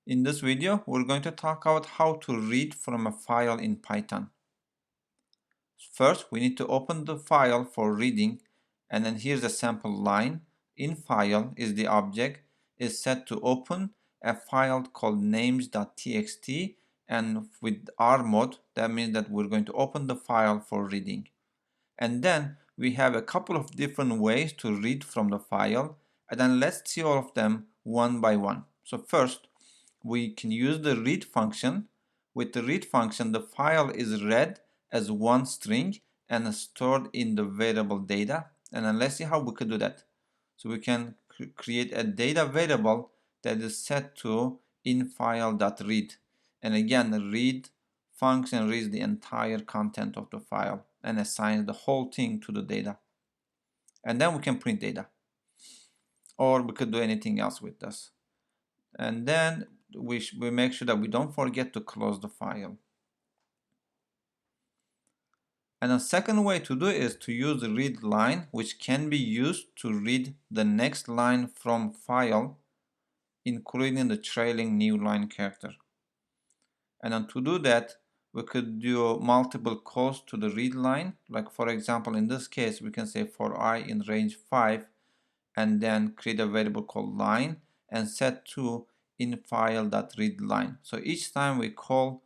In this video, we're going to talk about how to read from a file in Python. First, we need to open the file for reading, and then here's a sample line. In file is the object is set to open a file called names.txt, and with R mode, that means that we're going to open the file for reading. And then we have a couple of different ways to read from the file, and then let's see all of them one by one. So first, we can use the read function. With the read function, the file is read as one string and stored in the variable data. And then let's see how we could do that. So we can create a data variable that is set to infile.read. And again, the read function reads the entire content of the file and assigns the whole thing to the data. And then we can print data. Or we could do anything else with this. And then we make sure that we don't forget to close the file. And a second way to do it is to use the read line, which can be used to read the next line from file, including the trailing new line character. And then to do that, we could do multiple calls to the read line. Like for example, in this case, we can say for I in range 5, and then create a variable called line and set to infile.readLine. So each time we call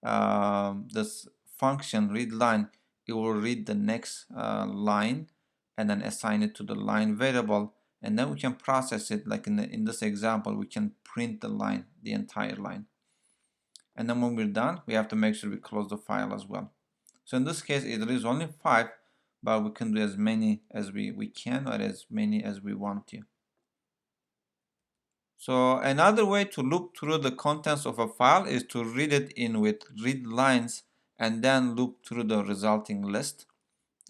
this function readLine, it will read the next line and then assign it to the line variable, and then we can process it. Like in this example, we can print the line, the entire line. And then when we're done, we have to make sure we close the file as well. So in this case, it is only 5, but we can do as many as we can, or as many as we want to. So another way to loop through the contents of a file is to read it in with read lines and then loop through the resulting list.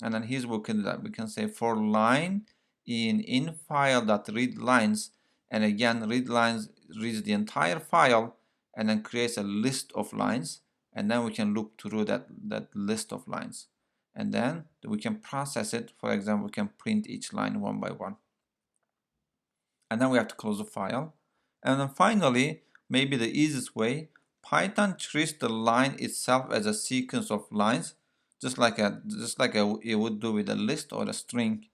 And then here's what we can do that. We can say for line in infile.readLines, and again read lines reads the entire file and then creates a list of lines, and then we can loop through that list of lines, and then we can process it. For example, we can print each line one by one, and then we have to close the file. And then finally, maybe the easiest way, Python treats the line itself as a sequence of lines, just like it would do with a list or a string.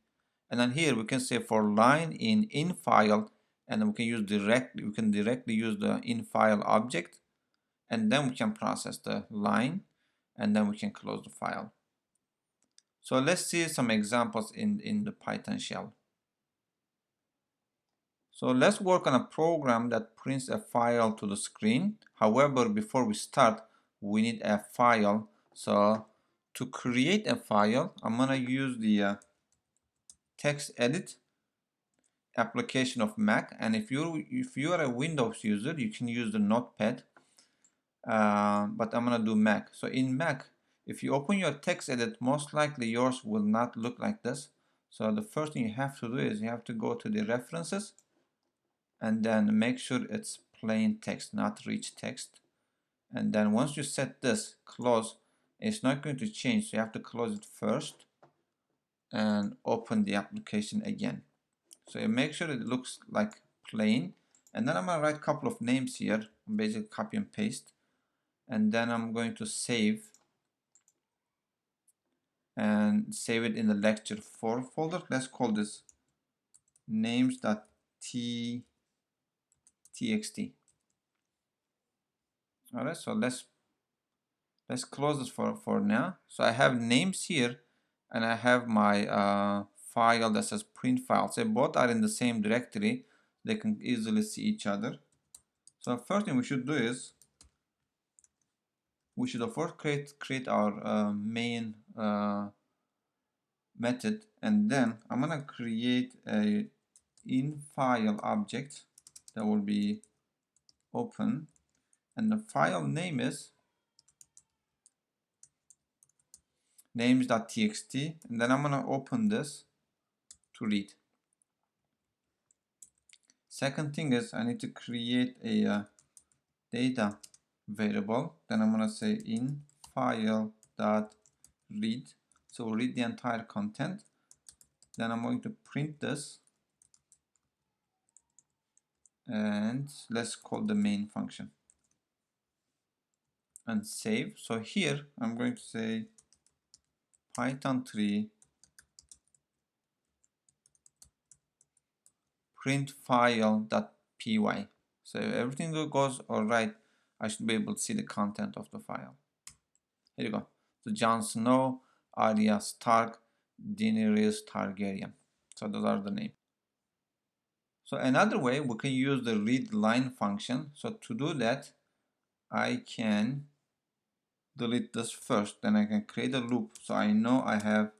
And then here we can say for line in infile, and then we can directly use the infile object, and then we can process the line, and then we can close the file. So let's see some examples in the Python shell. So let's work on a program that prints a file to the screen. However, before we start, we need a file. So to create a file, I'm going to use the text edit application of Mac. And if you are a Windows user, you can use the Notepad. But I'm going to do Mac. So in Mac, if you open your text edit, most likely yours will not look like this. So the first thing you have to do is you have to go to the references, and then make sure it's plain text, not rich text. And then once you set this, close, it's not going to change, so you have to close it first and open the application again. So you make sure it looks like plain, and then I'm going to write a couple of names here, basically copy and paste, and then I'm going to save it in the lecture 4 folder. Let's call this names.txt. Alright, so let's close this for now. So I have names here, and I have my file that says print file. So both are in the same directory. They can easily see each other. So the first thing we should do is we should of course create our main method, and then I'm gonna create a infile object that will be open, and the file name is names.txt, and then I'm going to open this to read. Second thing is I need to create a data variable. Then I'm going to say in file.read, so we'll read the entire content. Then I'm going to print this, and let's call the main function and save. So here I'm going to say Python 3 print file.py. So if everything goes all right, I should be able to see the content of the file. Here you go. So Jon Snow, Arya Stark, Daenerys Targaryen. So those are the names. So another way we can use the read line function. So to do that, I can delete this first, then I can create a loop. So I know I have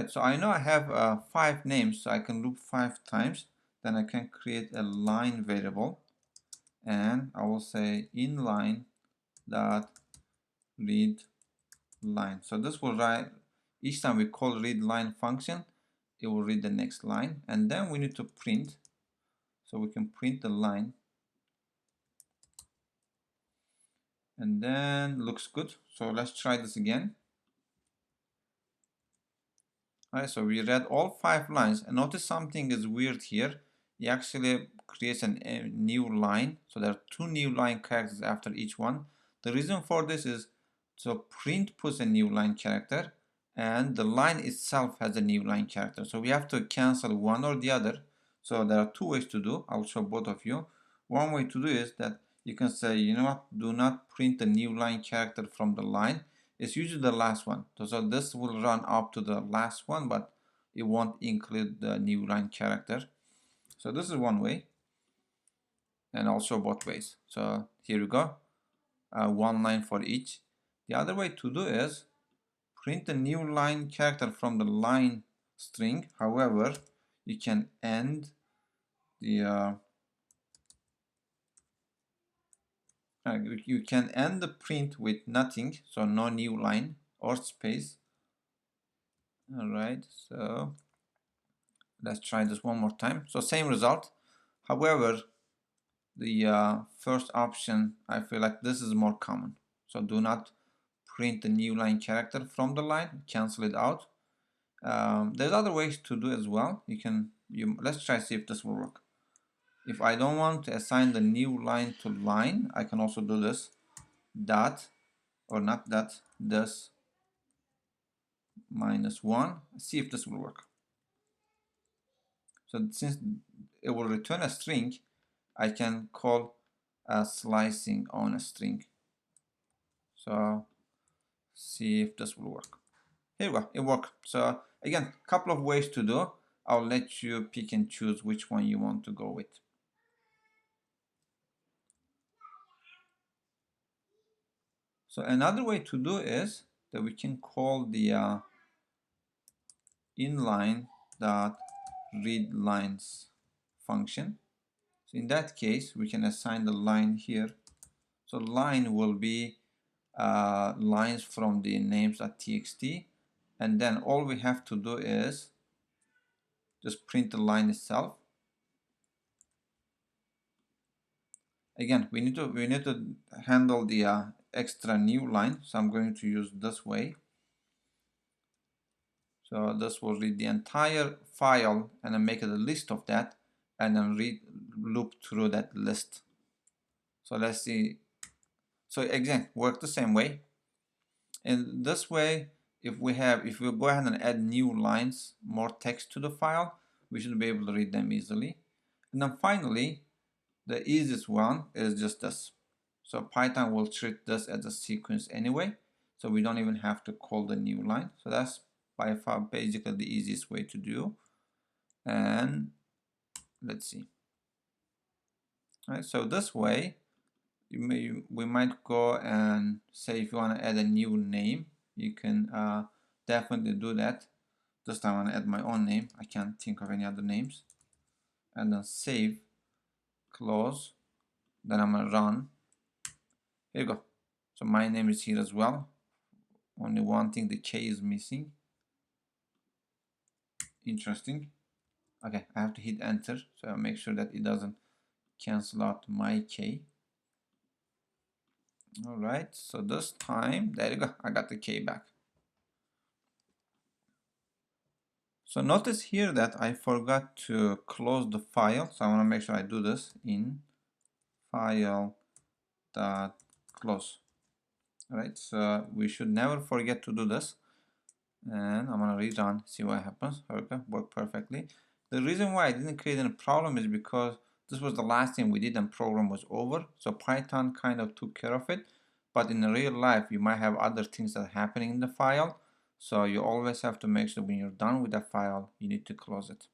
so I know I have 5 names, so I can loop 5 times. Then I can create a line variable, and I will say inline dot read line. So this will write each time we call read line function, it will read the next line, and then we need to print. So we can print the line, and then looks good. So let's try this again. Alright, so we read all 5 lines, and notice something is weird here. He actually creates a new line, so there are 2 new line characters after each one. The reason for this is so print puts a new line character, and the line itself has a new line character. So we have to cancel one or the other. So there are 2 ways to do. I'll show both of you. One way to do is that you can say, you know what, do not print the new line character from the line. It's usually the last one. So this will run up to the last one, but it won't include the new line character. So this is one way, and also both ways. So here we go, 1 line for each. The other way to do is print the new line character from the line string. However, you can end the you can end the print with nothing, so no new line or space. All right, so let's try this one more time. So same result. However, the first option, I feel like this is more common. So do not print the new line character from the line, cancel it out. There's other ways to do as well. Let's try see if this will work. If I don't want to assign the new line to line, I can also do this dot, or not dot, this -1. See if this will work. So since it will return a string, I can call a slicing on a string. So see if this will work. Here we go, it worked. So again, a couple of ways to do. I'll let you pick and choose which one you want to go with. So another way to do is that we can call the inline dot read lines function. So in that case, we can assign the line here. So line will be lines from the names.txt, and then all we have to do is just print the line itself. Again, we need to handle the extra new line, so I'm going to use this way. So this will read the entire file and then make it a list of that, and then loop through that list. So let's see. So again, work the same way. In this way, if we go ahead and add new lines, more text to the file, we should be able to read them easily. And then finally, the easiest one is just this. So Python will treat this as a sequence anyway, so we don't even have to call the new line. So that's by far basically the easiest way to do. And let's see. All right, so this way, we might go and say if you want to add a new name, you can definitely do that. This time I want to add my own name. I can't think of any other names. And then save, close. Then I'm gonna run. Here you go. So my name is here as well. Only one thing, the K is missing. Interesting. Okay, I have to hit enter, so I'll make sure that it doesn't cancel out my K. All right, so this time, there you go, I got the K back. So notice here that I forgot to close the file, so I want to make sure I do this in file dot close. Alright, so we should never forget to do this. And I'm gonna rerun, see what happens. Okay, worked perfectly. The reason why I didn't create any problem is because this was the last thing we did and program was over. So Python kind of took care of it. But in real life, you might have other things that are happening in the file. So you always have to make sure when you're done with the file, you need to close it.